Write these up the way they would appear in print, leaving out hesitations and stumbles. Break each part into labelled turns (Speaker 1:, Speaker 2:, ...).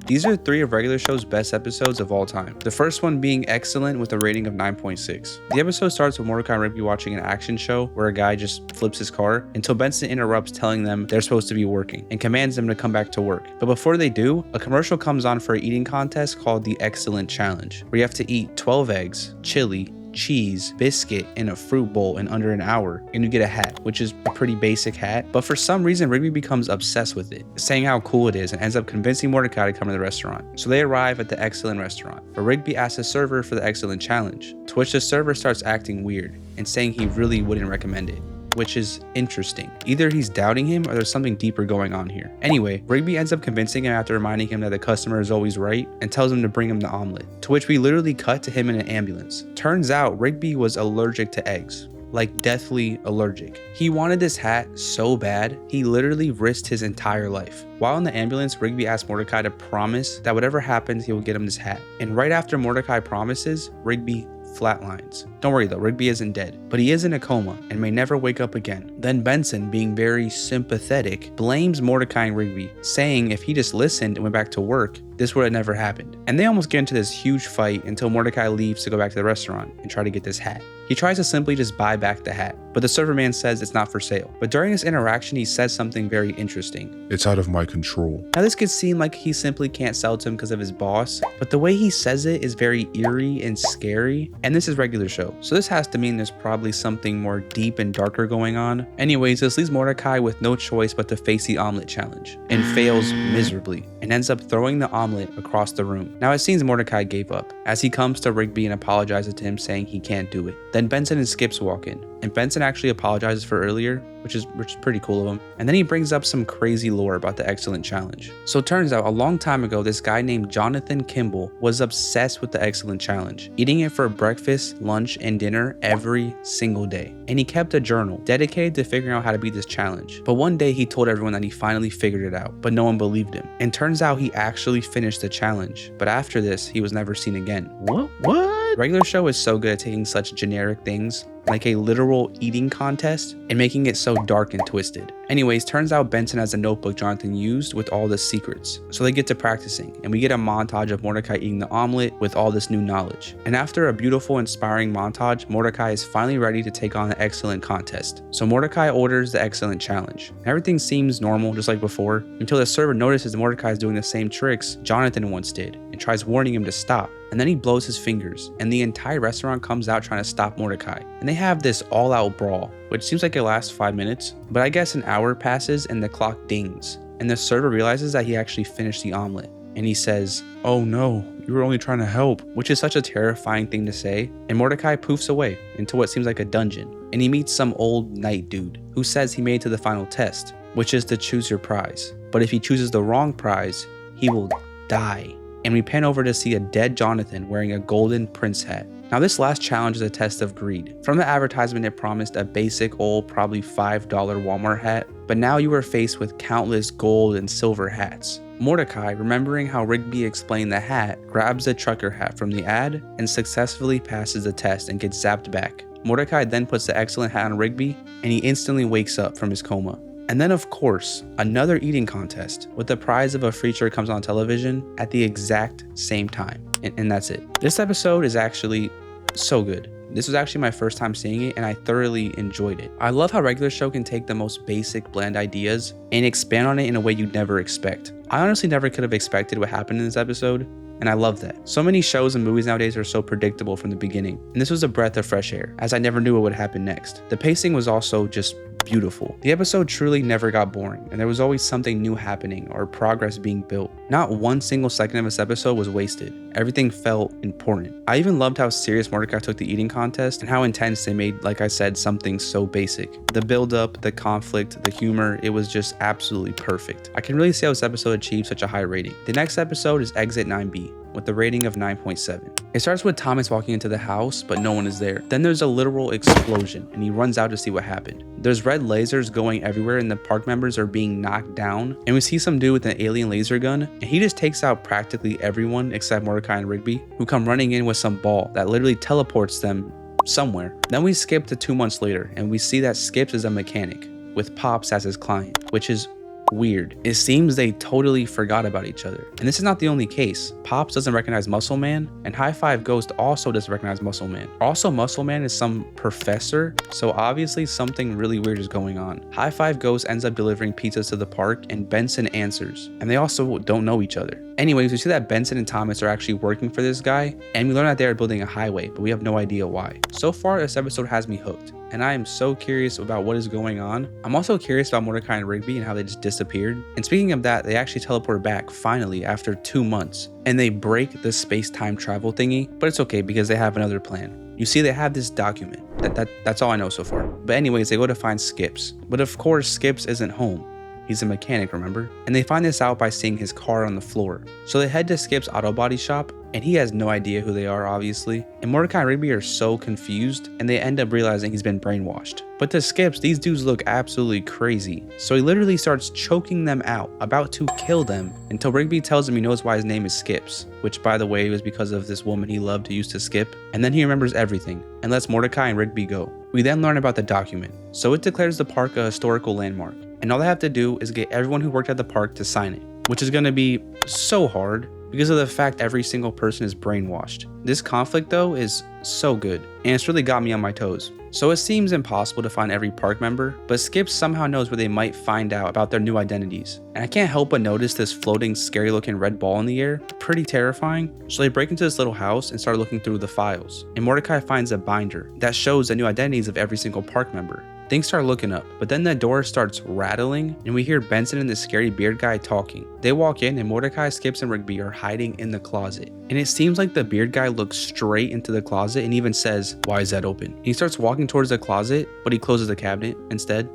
Speaker 1: These are 3 of Regular Show's best episodes of all time. The first one being excellent with a rating of 9.6. The episode starts with Mordecai and Rigby watching an action show where a guy just flips his car until Benson interrupts, telling them they're supposed to be working and commands them to come back to work. But before they do, a commercial comes on for an eating contest called the Excellent Challenge, where you have to eat 12 eggs, chili, cheese, biscuit, and a fruit bowl in under an hour, and you get a hat, which is a pretty basic hat. But for some reason, Rigby becomes obsessed with it, saying how cool it is, and ends up convincing Mordecai to come to the restaurant. So they arrive at the Excellent restaurant, where Rigby asks the server for the Excellent Challenge, to which the server starts acting weird and saying he really wouldn't recommend it, which is interesting. Either he's doubting him or there's something deeper going on here. Anyway, Rigby ends up convincing him after reminding him that the customer is always right and tells him to bring him the omelet, to which we literally cut to him in an ambulance. Turns out Rigby was allergic to eggs. Like deathly allergic. He wanted this hat so bad, he literally risked his entire life. While in the ambulance, Rigby asked Mordecai to promise that whatever happens, he will get him this hat. And right after Mordecai promises, Rigby flatlines. Don't worry though, Rigby isn't dead, but he is in a coma and may never wake up again. Then Benson, being very sympathetic, blames Mordecai and Rigby, saying if he just listened and went back to work, this would have never happened. And they almost get into this huge fight until Mordecai leaves to go back to the restaurant and try to get this hat. He tries to simply just buy back the hat, but the server man says it's not for sale. But during this interaction, he says something very interesting.
Speaker 2: It's out of my control.
Speaker 1: Now this could seem like he simply can't sell to him because of his boss, but the way he says it is very eerie and scary, and this is Regular Show. So this has to mean there's probably something more deep and darker going on. Anyways, this leaves Mordecai with no choice but to face the omelet challenge, and fails miserably, and ends up throwing the omelet across the room. Now it seems Mordecai gave up, as he comes to Rigby and apologizes to him, saying he can't do it. Then Benson and Skips walk in, and Benson actually apologizes for earlier, which is pretty cool of him. And then he brings up some crazy lore about the Excellent Challenge. So it turns out a long time ago, this guy named Jonathan Kimball was obsessed with the Excellent Challenge, eating it for breakfast, lunch, and dinner every single day. And he kept a journal dedicated to figuring out how to beat this challenge. But one day he told everyone that he finally figured it out, but no one believed him. And turns out he actually finished the challenge. But after this, he was never seen again.
Speaker 2: What?
Speaker 1: Regular Show is so good at taking such generic things, like a literal eating contest, and making it so dark and twisted. Anyways, turns out Benson has a notebook Jonathan used with all the secrets. So they get to practicing, and we get a montage of Mordecai eating the omelet with all this new knowledge. And after a beautiful, inspiring montage, Mordecai is finally ready to take on the Excellent contest. So Mordecai orders the Excellent Challenge. Everything seems normal, just like before, until the server notices Mordecai is doing the same tricks Jonathan once did, and tries warning him to stop. And then he blows his fingers, and the entire restaurant comes out trying to stop Mordecai. And they have this all-out brawl, which seems like it lasts 5 minutes, but I guess an hour passes and the clock dings. And the server realizes that he actually finished the omelet. And he says, "Oh no, you were only trying to help," which is such a terrifying thing to say. And Mordecai poofs away into what seems like a dungeon. And he meets some old knight dude who says he made it to the final test, which is to choose your prize. But if he chooses the wrong prize, he will die. And we pan over to see a dead Jonathan wearing a golden prince hat. Now this last challenge is a test of greed. From the advertisement, it promised a basic old, probably $5 Walmart hat, but now you are faced with countless gold and silver hats. Mordecai, remembering how Rigby explained the hat, grabs the trucker hat from the ad and successfully passes the test and gets zapped back. Mordecai then puts the Excellent hat on Rigby, and he instantly wakes up from his coma. And then of course, another eating contest with the prize of a free shirt comes on television at the exact same time. And that's it. This episode is actually so good. This was actually my first time seeing it, and I thoroughly enjoyed it. I love how Regular Show can take the most basic, bland ideas and expand on it in a way you'd never expect. I honestly never could have expected what happened in this episode, and I love that. So many shows and movies nowadays are so predictable from the beginning, and this was a breath of fresh air, as I never knew what would happen next. The pacing was also just beautiful. The episode truly never got boring, and there was always something new happening or progress being built. Not one single second of this episode was wasted. Everything felt important. I even loved how serious Mordecai took the eating contest and how intense they made, like I said, something so basic. The build-up, the conflict, the humor, it was just absolutely perfect. I can really see how this episode achieved such a high rating. The next episode is Exit 9B, with a rating of 9.7. It starts with Thomas walking into the house, but no one is there. Then there's a literal explosion, and he runs out to see what happened. There's red lasers going everywhere, and the park members are being knocked down. And we see some dude with an alien laser gun, and he just takes out practically everyone except Mordecai and Rigby, who come running in with some ball that literally teleports them somewhere. Then we skip to 2 months later, and we see that Skips is a mechanic, with Pops as his client, which is weird. It seems they totally forgot about each other. And this is not the only case. Pops doesn't recognize Muscle Man, and High Five Ghost also doesn't recognize Muscle Man. Also, Muscle Man is some professor, so obviously something really weird is going on. High Five Ghost ends up delivering pizzas to the park, and Benson answers, and they also don't know each other. Anyways, we see that Benson and Thomas are actually working for this guy, and we learn that they are building a highway, but we have no idea why. So far, this episode has me hooked, and I am so curious about what is going on. I'm also curious about Mordecai and Rigby and how they just disappeared. And speaking of that, they actually teleport back finally after 2 months, and they break the space-time travel thingy, but it's okay because they have another plan. You see, they have this document. That's all I know so far. But anyways, they go to find Skips, but of course Skips isn't home. He's a mechanic, remember? And they find this out by seeing his car on the floor. So they head to Skip's auto body shop, and he has no idea who they are, obviously. And Mordecai and Rigby are so confused, and they end up realizing he's been brainwashed. But to Skips, these dudes look absolutely crazy. So he literally starts choking them out, about to kill them, until Rigby tells him he knows why his name is Skips, which by the way was because of this woman he loved who used to skip. And then he remembers everything, and lets Mordecai and Rigby go. We then learn about the document. So it declares the park a historical landmark, and all they have to do is get everyone who worked at the park to sign it, which is going to be so hard because of the fact every single person is brainwashed. This conflict though is so good, and it's really got me on my toes. So it seems impossible to find every park member, but Skip somehow knows where they might find out about their new identities. And I can't help but notice this floating scary looking red ball in the air, pretty terrifying. So they break into this little house and start looking through the files, and Mordecai finds a binder that shows the new identities of every single park member. Things start looking up, but then the door starts rattling, and we hear Benson and the scary beard guy talking. They walk in, and Mordecai, Skips, and Rigby are hiding in the closet. And it seems like the beard guy looks straight into the closet and even says, "Why is that open?" He starts walking towards the closet, but he closes the cabinet instead.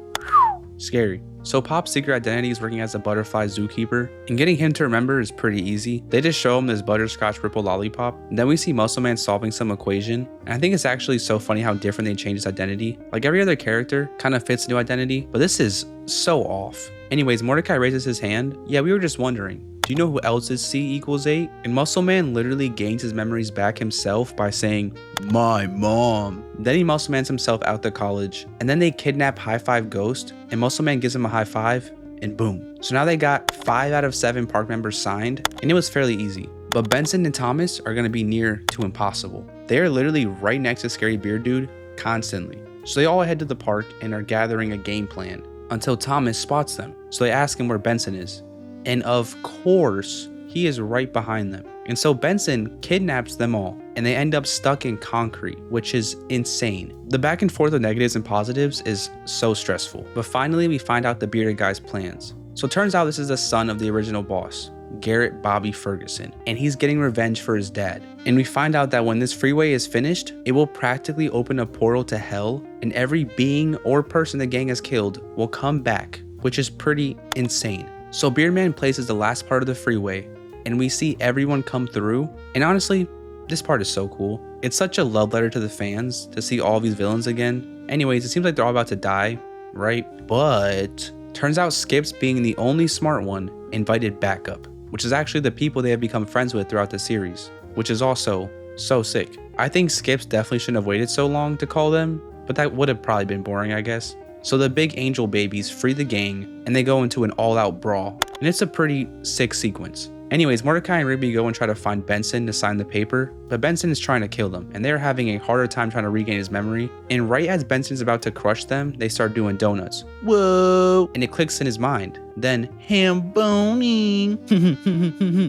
Speaker 1: Scary. So Pop's secret identity is working as a butterfly zookeeper, and getting him to remember is pretty easy. They just show him this butterscotch ripple lollipop, and then we see Muscle Man solving some equation, and I think it's actually so funny how different they change his identity. Like every other character kind of fits a new identity, but this is so off. Anyways, Mordecai raises his hand. Yeah, we were just wondering, do you know who else's C = 8? And Muscle Man literally gains his memories back himself by saying, "My mom." Then he Muscle Mans himself out to college, and then they kidnap High Five Ghost, and Muscle Man gives him a high five, and boom. So now they got 5 out of 7 park members signed, and it was fairly easy. But Benson and Thomas are gonna be near to impossible. They are literally right next to Scary Beard Dude constantly. So they all head to the park and are gathering a game plan until Thomas spots them. So they ask him where Benson is. And of course, he is right behind them. And so Benson kidnaps them all, and they end up stuck in concrete, which is insane. The back and forth of negatives and positives is so stressful. But finally, we find out the bearded guy's plans. So it turns out this is the son of the original boss, Garrett Bobby Ferguson, and he's getting revenge for his dad. And we find out that when this freeway is finished, it will practically open a portal to hell, and every being or person the gang has killed will come back, which is pretty insane. So Beardman places the last part of the freeway, and we see everyone come through, and honestly, this part is so cool. It's such a love letter to the fans to see all these villains again. Anyways, it seems like they're all about to die, right? But turns out Skips, being the only smart one, invited backup, which is actually the people they have become friends with throughout the series, which is also so sick. I think Skips definitely shouldn't have waited so long to call them, but that would have probably been boring, I guess. So the big angel babies free the gang, and they go into an all-out brawl, and it's a pretty sick sequence. Anyways, Mordecai and Rigby go and try to find Benson to sign the paper, but Benson is trying to kill them, and they're having a harder time trying to regain his memory. And right as Benson's about to crush them, they start doing donuts. Whoa! And it clicks in his mind. Then, ham boning.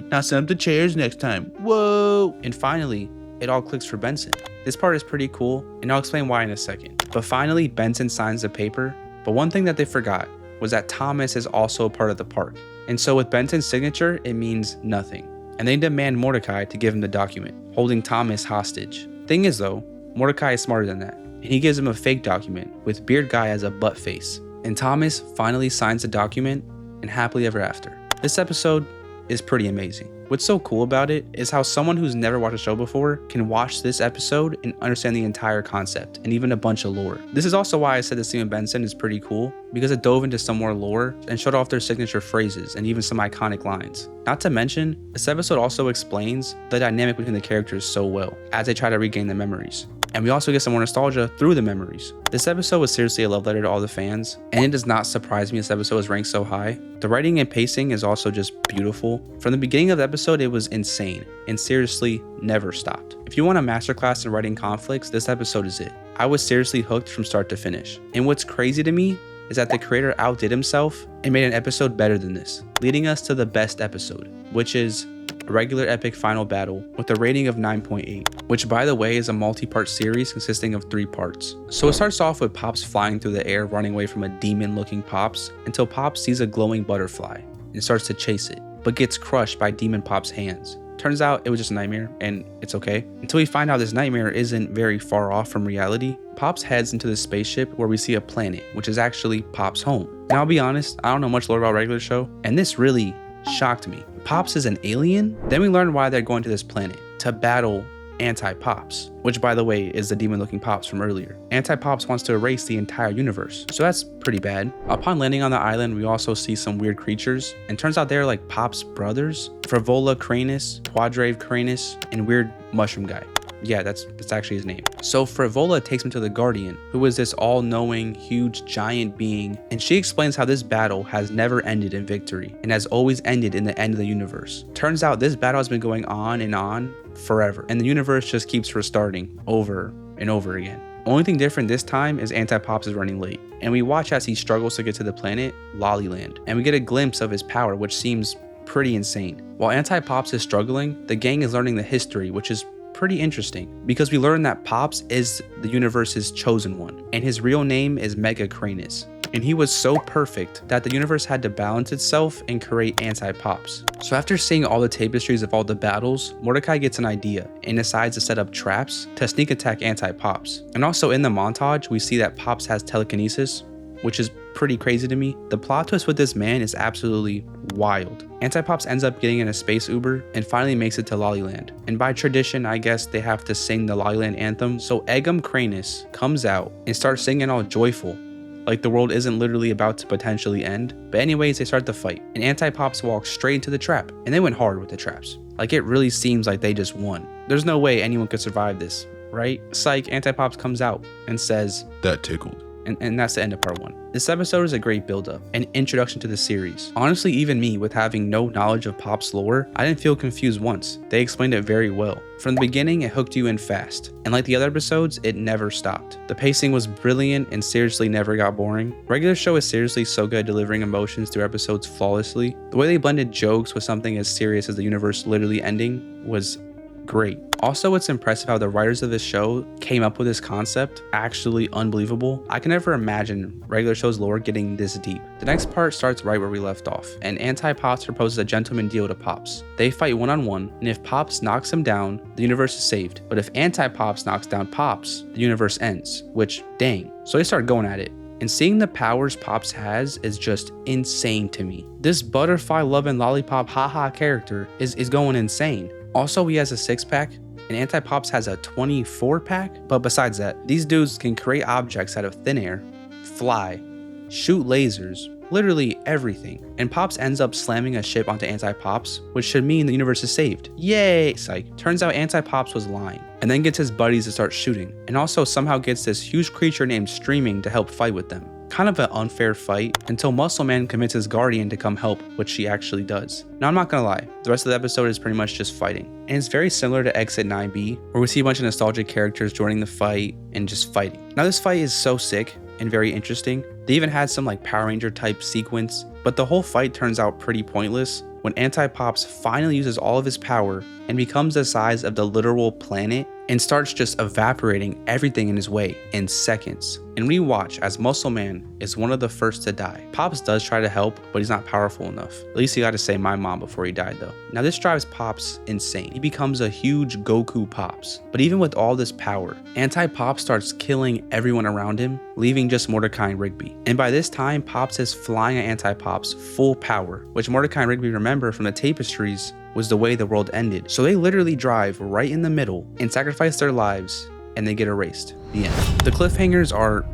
Speaker 1: Now set up the chairs next time. Whoa! And finally, it all clicks for Benson. This part is pretty cool, and I'll explain why in a second. But finally, Benson signs the paper, but one thing that they forgot was that Thomas is also a part of the park. And so with Benson's signature, it means nothing. And they demand Mordecai to give him the document, holding Thomas hostage. Thing is though, Mordecai is smarter than that, and he gives him a fake document with Beard Guy as a butt face. And Thomas finally signs the document, and happily ever after. This episode is pretty amazing. What's so cool about it is how someone who's never watched a show before can watch this episode and understand the entire concept and even a bunch of lore. This is also why I said the scene with Benson is pretty cool, because it dove into some more lore and showed off their signature phrases and even some iconic lines. Not to mention, this episode also explains the dynamic between the characters so well as they try to regain their memories. And we also get some more nostalgia through the memories. This episode was seriously a love letter to all the fans, and it does not surprise me this episode was ranked so high. The writing and pacing is also just beautiful. From the beginning of the episode, it was insane, and seriously never stopped. If you want a masterclass in writing conflicts, this episode is it. I was seriously hooked from start to finish. And what's crazy to me is that the creator outdid himself and made an episode better than this, leading us to the best episode, which is a regular epic final battle with a rating of 9.8, which by the way is a multi-part series consisting of 3 parts. So it starts off with Pops flying through the air running away from a demon looking Pops until Pops sees a glowing butterfly and starts to chase it, but gets crushed by Demon Pop's hands. Turns out it was just a nightmare and it's okay. Until we find out this nightmare isn't very far off from reality, Pops heads into the spaceship where we see a planet, which is actually Pops' home. Now I'll be honest, I don't know much lore about regular show, and this really shocked me. Pops is an alien? Then we learn why they're going to this planet, to battle Anti-Pops, which by the way is the demon looking Pops from earlier. Anti-Pops wants to erase the entire universe, so that's pretty bad. Upon landing on the island, we also see some weird creatures, and turns out they're like Pops' brothers, Frivola Cranus, Quadrave Cranus, and weird mushroom guy. Yeah, that's actually his name. So Frivola takes him to the Guardian, who is this all-knowing, huge, giant being, and she explains how this battle has never ended in victory, and has always ended in the end of the universe. Turns out this battle has been going on forever, and the universe just keeps restarting over and over again. Only thing different this time is Anti-Pops is running late, and we watch as he struggles to get to the planet Lollyland, and we get a glimpse of his power, which seems pretty insane. While Anti-Pops is struggling, the gang is learning the history, which is pretty interesting because we learn that Pops is the universe's chosen one, and his real name is Mega Cranus. And he was so perfect that the universe had to balance itself and create Anti-Pops. So after seeing all the tapestries of all the battles, Mordecai gets an idea and decides to set up traps to sneak attack Anti-Pops. And also in the montage, we see that Pops has telekinesis, which is pretty crazy to me. The plot twist with this man is absolutely wild. Anti-Pops ends up getting in a space Uber and finally makes it to Lollyland. And by tradition, I guess they have to sing the Lollyland anthem. So Eggum Cranus comes out and starts singing all joyful, like the world isn't literally about to potentially end. But anyways, they start the fight, and Anti-Pops walks straight into the trap, and they went hard with the traps. Like it really seems like they just won. There's no way anyone could survive this, right? Psych, Anti-Pops comes out and says, "That tickled." And that's the end of part 1. This episode is a great build-up, an introduction to the series. Honestly, even me, with having no knowledge of Pop's lore, I didn't feel confused once. They explained it very well. From the beginning, it hooked you in fast, and like the other episodes, it never stopped. The pacing was brilliant and seriously never got boring. Regular show is seriously so good at delivering emotions through episodes flawlessly. The way they blended jokes with something as serious as the universe literally ending was great. Also, it's impressive how the writers of this show came up with this concept. Actually unbelievable. I can never imagine regular show's lore getting this deep. The next part starts right where we left off, and Anti-Pops proposes a gentleman deal to Pops. They fight one-on-one, and if Pops knocks him down, the universe is saved. But if Anti-Pops knocks down Pops, the universe ends, which, dang. So they start going at it. And seeing the powers Pops has is just insane to me. This butterfly loving lollipop haha character is going insane. Also, he has a 6-pack, and Anti-Pops has a 24-pack, but besides that, these dudes can create objects out of thin air, fly, shoot lasers, literally everything. And Pops ends up slamming a ship onto Anti-Pops, which should mean the universe is saved. Yay! Psych. Turns out Anti-Pops was lying, and then gets his buddies to start shooting, and also somehow gets this huge creature named Streaming to help fight with them. Kind of an unfair fight until Muscle Man convinces his Guardian to come help, which she actually does. Now I'm not gonna lie, the rest of the episode is pretty much just fighting. And it's very similar to Exit 9B, where we see a bunch of nostalgic characters joining the fight and just fighting. Now this fight is so sick and very interesting. They even had some like Power Ranger type sequence, but the whole fight turns out pretty pointless when Anti-Pops finally uses all of his power and becomes the size of the literal planet and starts just evaporating everything in his way in seconds. And we watch as Muscle Man is one of the first to die. Pops does try to help, but he's not powerful enough. At least he got to say my mom before he died though. Now this drives Pops insane. He becomes a huge Goku Pops. But even with all this power, Anti-Pops starts killing everyone around him, leaving just Mordecai and Rigby. And by this time, Pops is flying at Anti-Pops full power, which Mordecai and Rigby remember from the tapestries was the way the world ended. So they literally drive right in the middle and sacrifice their lives, and they get erased. The end. The cliffhangers are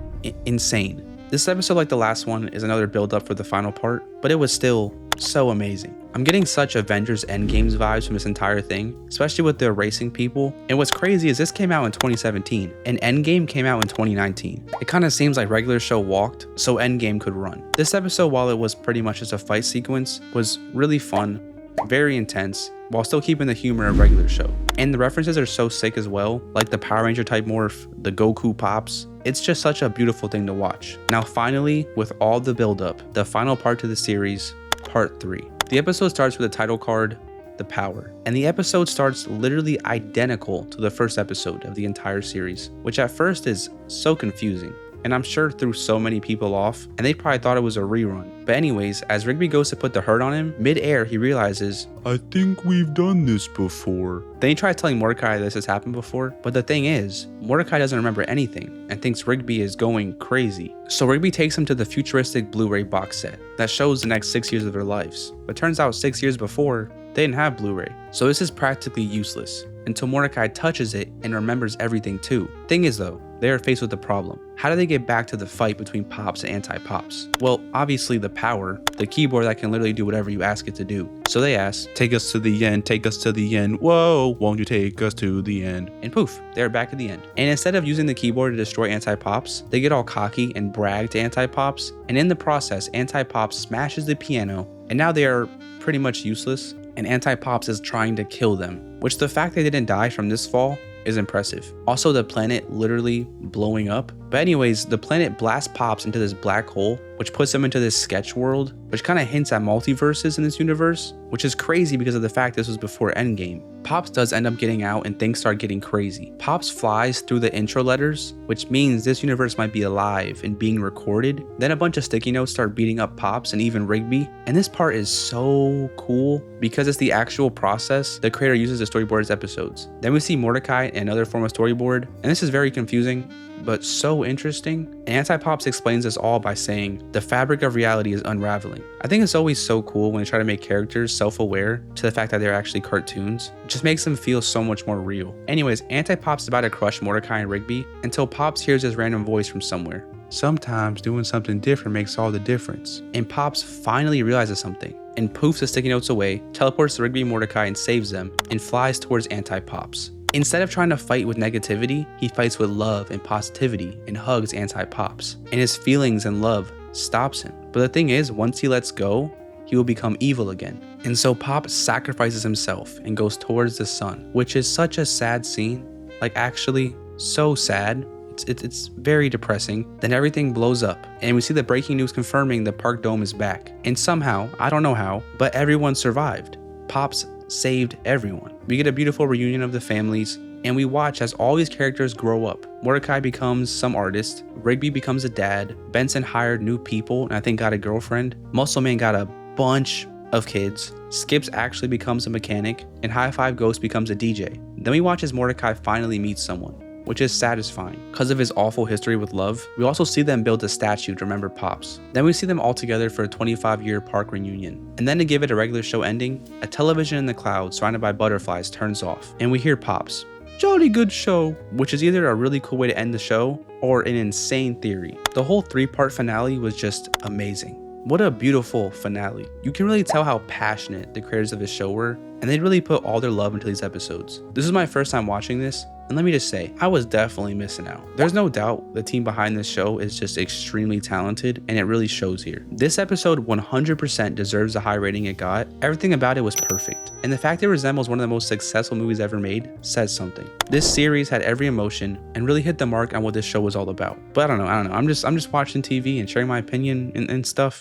Speaker 1: insane. This episode, like the last one, is another build up for the final part, but it was still So amazing. I'm getting such Avengers Endgames vibes from this entire thing, especially with the erasing people. And what's crazy is this came out in 2017 and Endgame came out in 2019. It kind of seems like regular show walked so Endgame could run. This episode, while it was pretty much just a fight sequence, was really fun, very intense, while still keeping the humor of regular show. And the references are so sick as well, like the Power Ranger type morph, the Goku pops. It's just such a beautiful thing to watch. Now finally, with all the build-up, the final part to the series, part 3. The episode starts with a title card, The Power, and the episode starts literally identical to the first episode of the entire series, which at first is so confusing, and I'm sure threw so many people off, and they probably thought it was a rerun. But anyways, as Rigby goes to put the hurt on him, mid-air he realizes, I think we've done this before. Then he tries telling Mordecai this has happened before, but the thing is, Mordecai doesn't remember anything and thinks Rigby is going crazy. So Rigby takes him to the futuristic Blu-ray box set that shows the next 6 years of their lives. But turns out 6 years before, they didn't have Blu-ray. So this is practically useless until Mordecai touches it and remembers everything too. Thing is though, they are faced with a problem. How do they get back to the fight between Pops and Anti-Pops? Well, obviously the power, the keyboard that can literally do whatever you ask it to do. So they ask, take us to the end, take us to the end, whoa, won't you take us to the end? And poof, they're back at the end. And instead of using the keyboard to destroy Anti-Pops, they get all cocky and brag to Anti-Pops, and in the process, Anti-Pops smashes the piano, and now they are pretty much useless, and Anti-Pops is trying to kill them, which the fact they didn't die from this fall is impressive. Also, the planet literally blowing up. But anyways, the planet blasts Pops into this black hole, which puts him into this sketch world, which kind of hints at multiverses in this universe, which is crazy because of the fact this was before Endgame. Pops does end up getting out and things start getting crazy. Pops flies through the intro letters, which means this universe might be alive and being recorded. Then a bunch of sticky notes start beating up Pops and even Rigby. And this part is so cool because it's the actual process the creator uses to storyboard his episodes. Then we see Mordecai in another form of storyboard, and this is very confusing, but so interesting. And Anti-Pops explains this all by saying, the fabric of reality is unraveling. I think it's always so cool when they try to make characters self-aware to the fact that they're actually cartoons. It just makes them feel so much more real. Anyways, Anti-Pops is about to crush Mordecai and Rigby until Pops hears this random voice from somewhere. Sometimes doing something different makes all the difference. And Pops finally realizes something and poofs the sticky notes away, teleports to Rigby and Mordecai and saves them, and flies towards Anti-Pops. Instead of trying to fight with negativity, he fights with love and positivity and hugs Anti-Pops. And his feelings and love stops him. But the thing is, once he lets go, he will become evil again. And so Pop sacrifices himself and goes towards the sun, which is such a sad scene. Like actually so sad. It's very depressing. Then everything blows up and we see the breaking news confirming the Park Dome is back. And somehow, I don't know how, but everyone survived. Pops saved everyone. We get a beautiful reunion of the families, and we watch as all these characters grow up. Mordecai becomes some artist, Rigby becomes a dad, Benson hired new people and I think got a girlfriend, Muscle Man got a bunch of kids, Skips actually becomes a mechanic, and High Five Ghost becomes a DJ. Then we watch as Mordecai finally meets someone, which is satisfying. Because of his awful history with love, we also see them build a statue to remember Pops. Then we see them all together for a 25-year park reunion. And then to give it a regular show ending, a television in the clouds surrounded by butterflies turns off, and we hear Pops, "Jolly good show," which is either a really cool way to end the show or an insane theory. The whole 3-part finale was just amazing. What a beautiful finale. You can really tell how passionate the creators of this show were, and they really put all their love into these episodes. This is my first time watching this, and let me just say, I was definitely missing out. There's no doubt the team behind this show is just extremely talented, and it really shows here. This episode 100% deserves the high rating it got. Everything about it was perfect, and the fact it resembles one of the most successful movies ever made says something. This series had every emotion and really hit the mark on what this show was all about. But I don't know. I'm just watching TV and sharing my opinion and stuff.